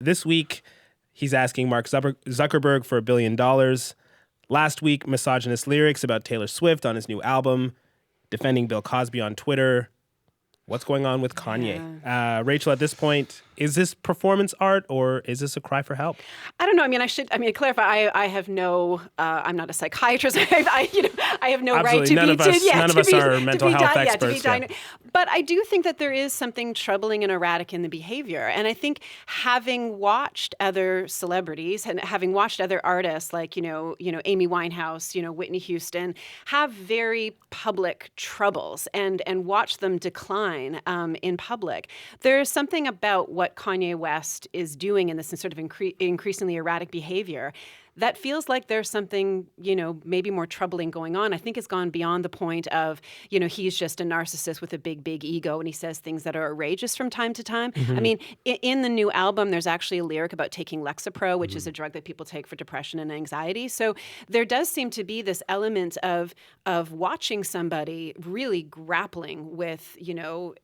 This week, he's asking Mark Zuckerberg for $1 billion. Last week, misogynist lyrics about Taylor Swift on his new album, defending Bill Cosby on Twitter. What's going on with Kanye? Yeah. Rachel, at this point, is this performance art or is this a cry for help? I don't know. To clarify, I have no, I'm not a psychiatrist. I have no right to none be, of us, none of us are mental health experts. But I do think that there is something troubling and erratic in the behavior. And I think having watched other celebrities and having watched other artists like, Amy Winehouse, Whitney Houston, have very public troubles and watch them decline in public, there's something about what Kanye West is doing in this sort of increasingly erratic behavior that feels like there's something, maybe more troubling going on. I think it's gone beyond the point of, he's just a narcissist with a big, big ego and he says things that are outrageous from time to time. Mm-hmm. I mean, in the new album, there's actually a lyric about taking Lexapro, which is a drug that people take for depression and anxiety. So there does seem to be this element of watching somebody really grappling with,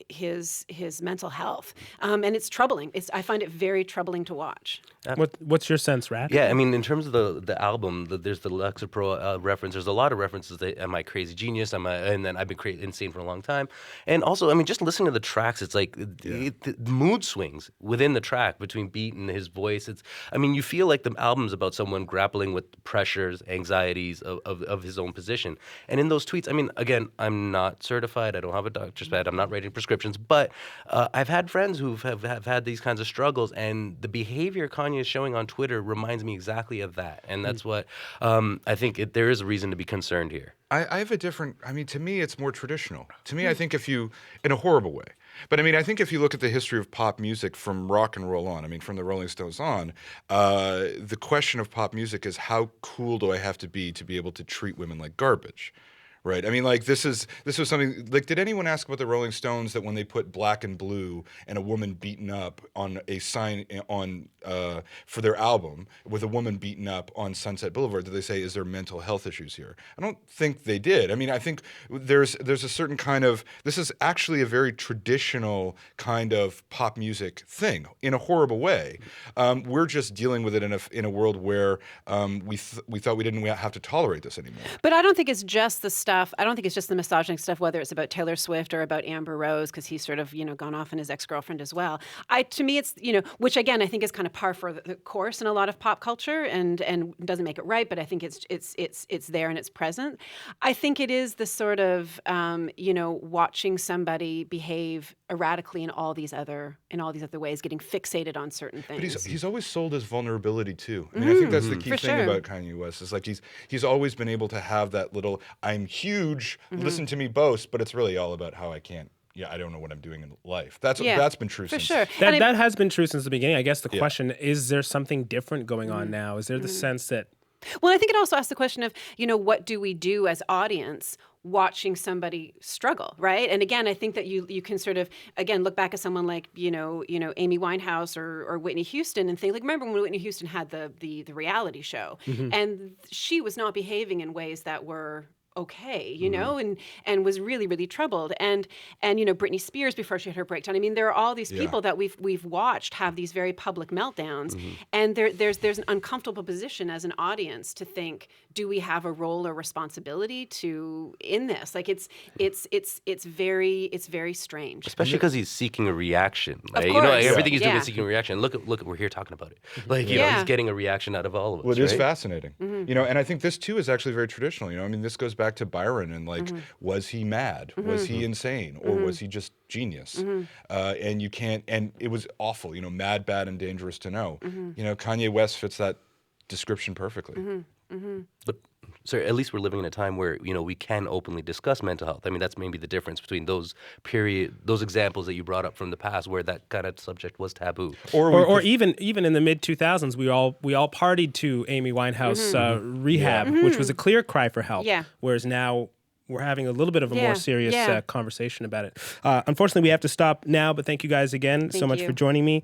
his mental health. And it's troubling. I find it very troubling to watch. What's your sense, Rad? Yeah, I mean, in terms of the album, there's the Lexapro reference. There's a lot of references to am I crazy genius? And then I've been insane for a long time. And also, I mean, just listening to the tracks, it's like the mood swings within the track between beat and his voice. You feel like the album's about someone grappling with pressures, anxieties of his own position. And in those tweets, I mean, again, I'm not certified. I don't have a doctor's pad. I'm not writing prescriptions. But I've had friends who have had these kinds of struggles. And the behavior Kanye is showing on Twitter reminds me exactly of that. And that's what I think there is a reason to be concerned here. I have a different, to me, it's more traditional. To me, I think in a horrible way, but I think if you look at the history of pop music from rock and roll on, from the Rolling Stones on, the question of pop music is how cool do I have to be able to treat women like garbage? Right. This was something like, did anyone ask about the Rolling Stones that when they put black and blue and a woman beaten up on a sign for their album with a woman beaten up on Sunset Boulevard, did they say, is there mental health issues here? I don't think they did. I think there's a certain kind of, this is actually a very traditional kind of pop music thing in a horrible way. We're just dealing with it in a world where we thought we didn't have to tolerate this anymore. But I don't think it's just the stuff. I don't think it's just the misogynistic stuff, whether it's about Taylor Swift or about Amber Rose, because he's sort of, gone off on his ex-girlfriend as well. To me, it's, which again, I think is kind of par for the course in a lot of pop culture and doesn't make it right, but I think it's there and it's present. I think it is the sort of, watching somebody behave erratically in all these other ways, getting fixated on certain things. But he's always sold his vulnerability too. I think that's the key thing about Kanye West is like he's always been able to have that little I'm huge, listen to me boast, but it's really all about how I can't. Yeah, I don't know what I'm doing in life. That's been true since. Sure. That has been true since the beginning. I guess the question is there something different going on now? Is there the sense that? Well, I think it also asks the question of, what do we do as audience watching somebody struggle, right? And again, I think that you can sort of, again, look back at someone like, Amy Winehouse or Whitney Houston and think, like, remember when Whitney Houston had the reality show and she was not behaving in ways that were okay, and was really, really troubled. And Britney Spears before she had her breakdown. There are all these people that we've watched have these very public meltdowns, and there's an uncomfortable position as an audience to think, do we have a role or responsibility in this? Like it's very strange. Especially because he's seeking a reaction. Right? Of course. Everything he's doing is seeking a reaction. Look, we're here talking about it. He's getting a reaction out of all of us. Well, it is fascinating. And I think this too is actually very traditional. This goes back to Byron and was he mad? Was he insane? Or was he just genius? And you can't, and it was awful, mad, bad, and dangerous to know. Kanye West fits that description perfectly. But sir, at least we're living in a time where we can openly discuss mental health. That's maybe the difference between those examples that you brought up from the past, where that kind of subject was taboo. Or even in the mid 2000s, we all partied to Amy Winehouse Rehab, which was a clear cry for help. Yeah. Whereas now we're having a little bit of a more serious conversation about it. Unfortunately, we have to stop now. But thank you guys again so much for joining me.